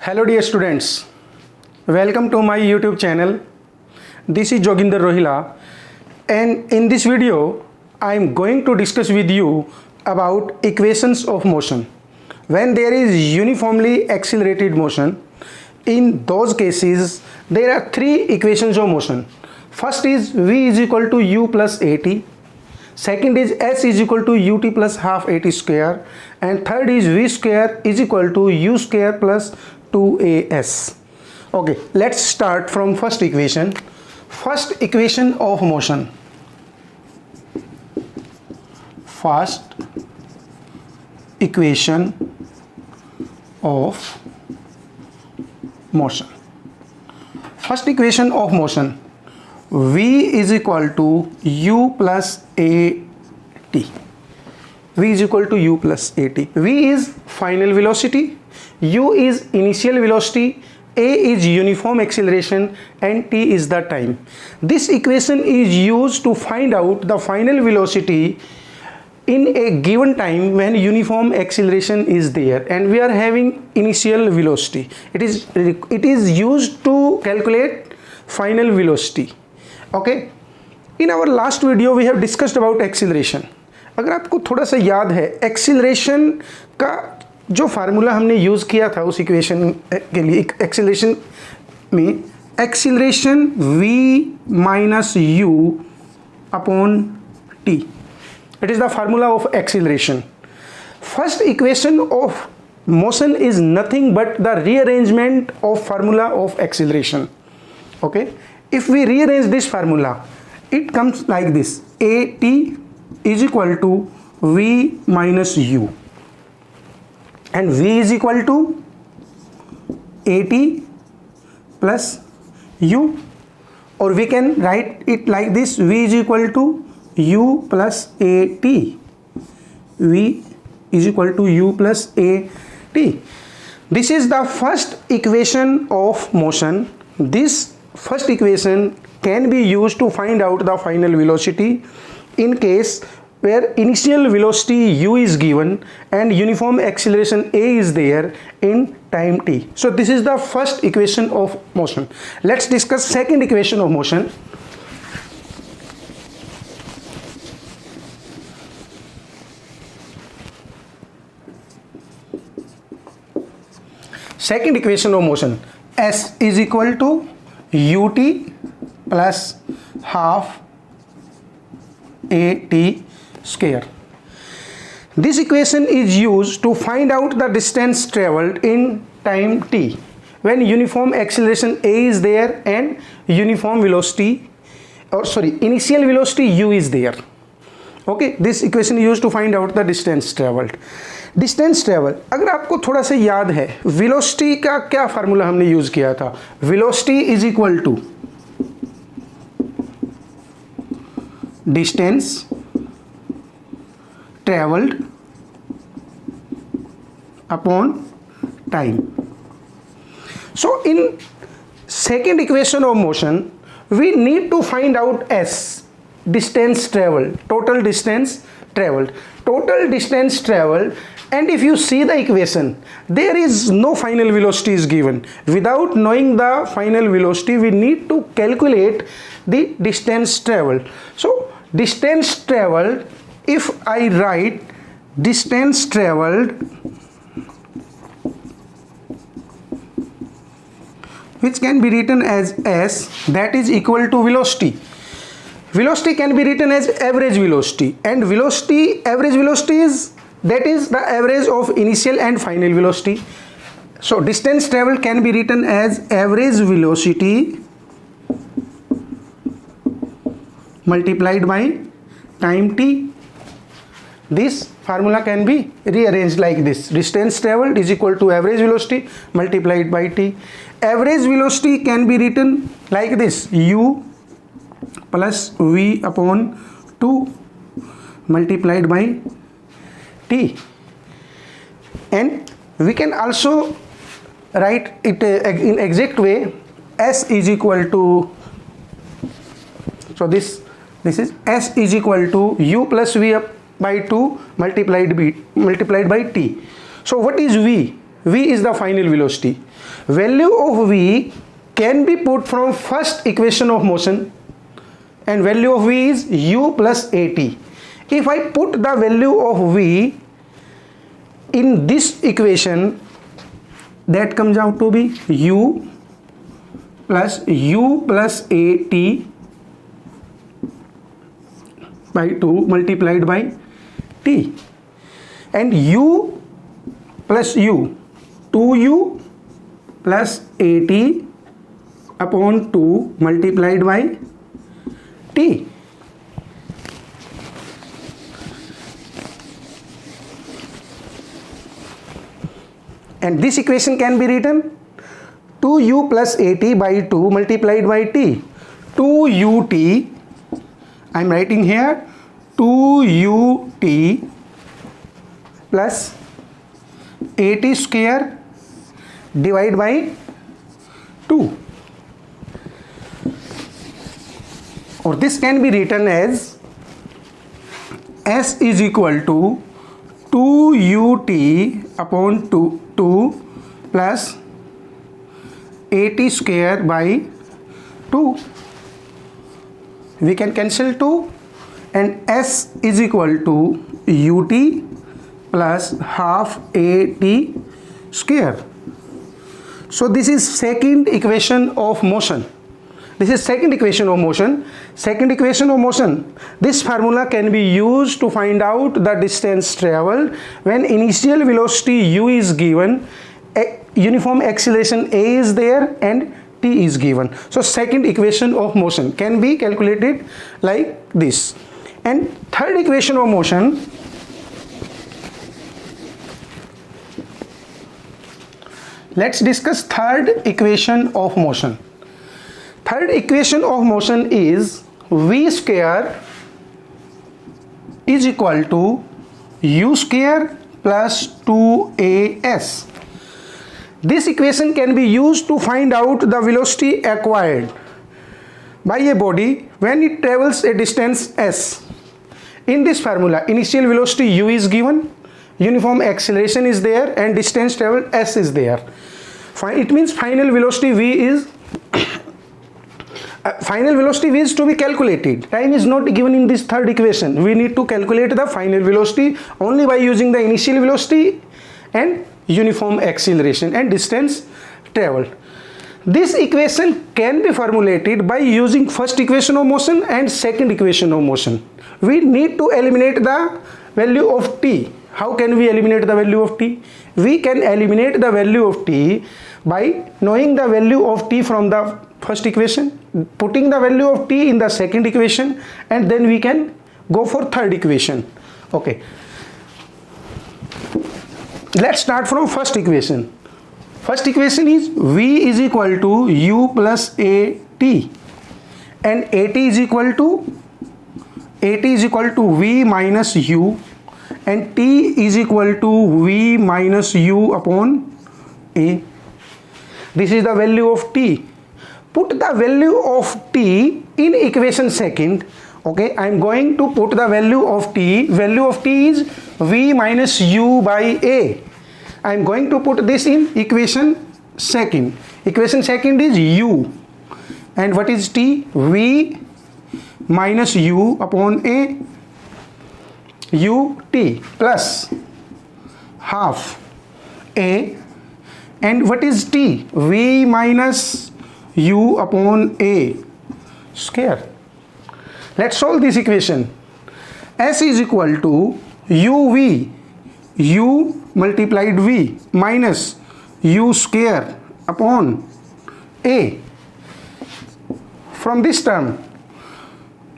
Hello dear students, welcome to my YouTube channel. This is Joginder Rohila, and in this video I am going to discuss with you about equations of motion. When there is uniformly accelerated motion, in those cases there are three equations of motion. First is v is equal to u plus at. Second is s is equal to ut plus half at square, and third is v square is equal to u square plus 2as. Okay, let's start from first equation. First equation of motion. First equation of motion. First equation of motion. V is equal to u plus at. V is equal to u plus at. V is final velocity, u is initial velocity, a is uniform acceleration, and t is the time. This equation is used to find out the final velocity in a given time when uniform acceleration is there and we are having initial velocity. It is used to calculate final velocity. Okay, in our last video we have discussed about acceleration. अगर आपको थोड़ा सा याद है, acceleration का जो formula हमने use किया था उस इक्वेशन के लिए, एक्सीलरेशन में acceleration v minus u upon t, it is the formula of acceleration. First equation of motion is nothing but the rearrangement of formula of acceleration. Okay, if we rearrange this formula, it comes like this: at is equal to v minus u, and v is equal to at plus u, or we can write it like this: v is equal to u plus at. V is equal to u plus at. This is the first equation of motion. This first equation can be used to find out the final velocity in case where initial velocity u is given and uniform acceleration a is there in time t. So this is the first equation of motion. Let's discuss second equation of motion. Second equation of motion, s is equal to ut plus half at square. This equation is used to find out the distance traveled in time t when uniform acceleration a is there and uniform velocity, or sorry, initial velocity u is there. Okay, this equation is used to find out the distance traveled. Distance travel, अगर आपको थोड़ा सा याद है, velocity का क्या formula हमने use किया था? Velocity is equal to distance travelled upon time. So in second equation of motion we need to find out S, distance traveled, total distance traveled, and if you see the equation, there is no final velocity is given. Without knowing the final velocity, we need to calculate the distance traveled. So distance traveled, if I write distance traveled, which can be written as s, that is equal to velocity. Velocity can be written as average velocity, and average velocity is the average of initial and final velocity. So distance traveled can be written as average velocity multiplied by time t. This formula can be rearranged like this: distance traveled is equal to average velocity multiplied by t. Average velocity can be written like this: u plus v upon 2 multiplied by t, and we can also write it in exact way: s is equal to, so this is s is equal to u plus v by 2 multiplied by t. So what is v? v is the final velocity. Value of v can be put from first equation of motion, and value of v is u plus at. If I put the value of v in this equation, that comes out to be u plus at by 2 multiplied by t, and u plus u, 2u plus at upon 2 multiplied by t. And this equation can be written 2u plus at by 2 multiplied by t. 2ut, I am writing here 2ut plus at square divided by 2. Or this can be written as s is equal to 2ut upon 2 plus at square by 2. We can cancel 2, and s is equal to ut plus half at square. So this is second equation of motion. This is second equation of motion. Second equation of motion. This formula can be used to find out the distance traveled when initial velocity u is given, uniform acceleration a is there, and t is given. So second equation of motion can be calculated like this. And third equation of motion, let's discuss third equation of motion. Third equation of motion is v square is equal to u square plus 2as. This equation can be used to find out the velocity acquired by a body when it travels a distance s. In this formula, initial velocity u is given, uniform acceleration is there, and distance traveled s is there. It means final velocity v is to be calculated. Time is not given in this third equation. We need to calculate the final velocity only by using the initial velocity and uniform acceleration and distance traveled. This equation can be formulated by using first equation of motion and second equation of motion. We need to eliminate the value of t. How can we eliminate the value of t? We can eliminate the value of t by knowing the value of t from the first equation, putting the value of t in the second equation, and then we can go for third equation. Okay, let's start from first equation. First equation is v is equal to u plus at, and at is equal to v minus u, and t is equal to v minus u upon a. This is the value of t. Put the value of t in equation second. Okay, I am going to put the value of t. Value of t is v minus u by a. I am going to put this in equation second. Equation second is u, and what is t? V minus u upon a, ut plus half a, and what is t? V minus u upon a square. Let's solve this equation. S is equal to uv, u multiplied v minus u square upon a. From this term,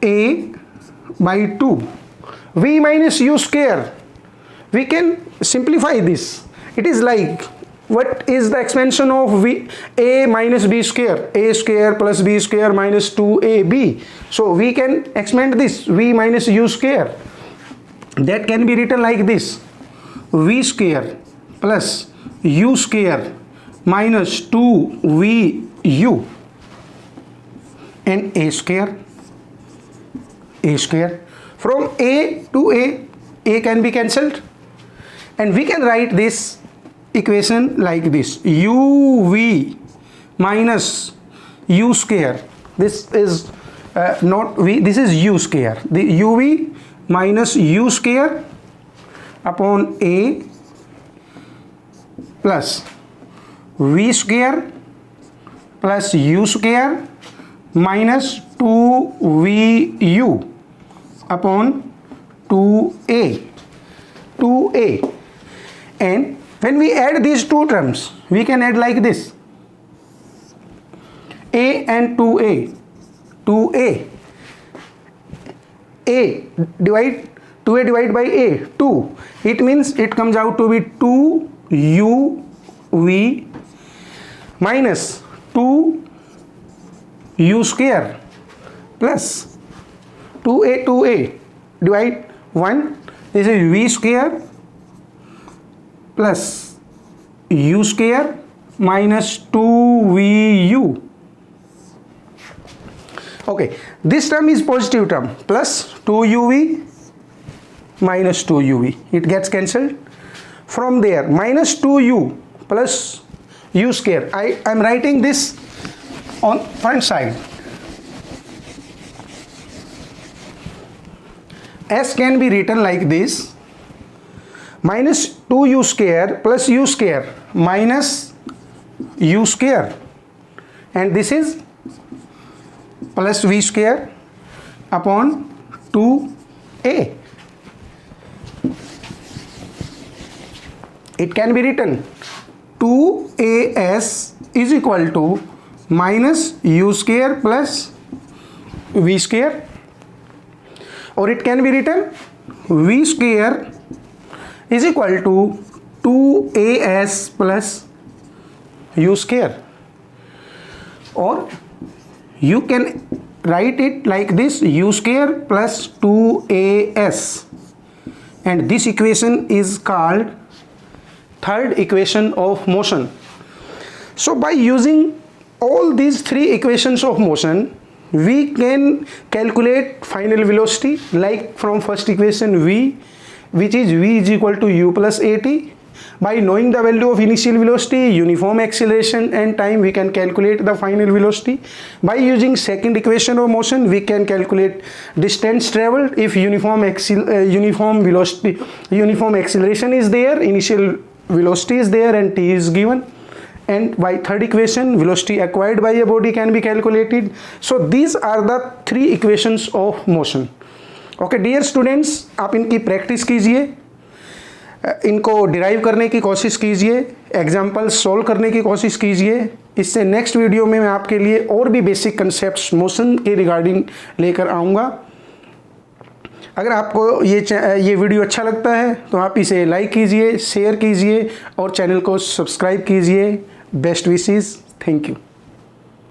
a by 2, v minus u square, we can simplify this. It is like, what is the expansion of v? A minus b square, a square plus b square minus 2ab. So we can expand this, v minus u square. That can be written like this: v square plus u square minus 2vu, and a square. From a to a can be cancelled, and we can write this equation like this: uv minus u square. This is not v, this is u square. The uv minus u square upon a plus v square plus u square minus 2vu upon 2a. And when we add these two terms, we can add like this: a and 2a. A divided by a, 2. It means it comes out to be 2uv minus 2u square plus 2a divide 1. This is v square plus u square minus 2vu. Okay, this term is positive term, plus 2uv minus 2uv, it gets cancelled. From there, minus 2u plus u square, I am writing this on front side. S can be written like this: minus 2u square plus u square minus u square, and this is plus v square upon 2a. It can be written 2as is equal to minus u square plus v square, or it can be written v square is equal to 2as plus u square, or you can write it like this: u square plus 2as, and this equation is called third equation of motion. So by using all these three equations of motion, we can calculate final velocity, like from first equation v, which is v is equal to u plus at. By knowing the value of initial velocity, uniform acceleration and time, we can calculate the final velocity. By using second equation of motion, we can calculate distance traveled. If uniform acceleration is there, initial velocity is there, and t is given. And by third equation, velocity acquired by a body can be calculated. So these are the three equations of motion. Okay, dear students, आप इनकी practice कीजिए, इनको derive करने की कोशिश कीजिए, example solve करने की कोशिश कीजिए. इससे नेक्स्ट वीडियो में मैं आपके लिए और भी बेसिक कंसेप्ट्स मोशन के रिगार्डिंग लेकर आऊँगा. अगर आपको ये वीडियो अच्छा लगता है तो आप इसे लाइक कीजिए, शेयर कीजिए और चैनल को सब्सक्राइब कीजिए. Best wishes. Thank you.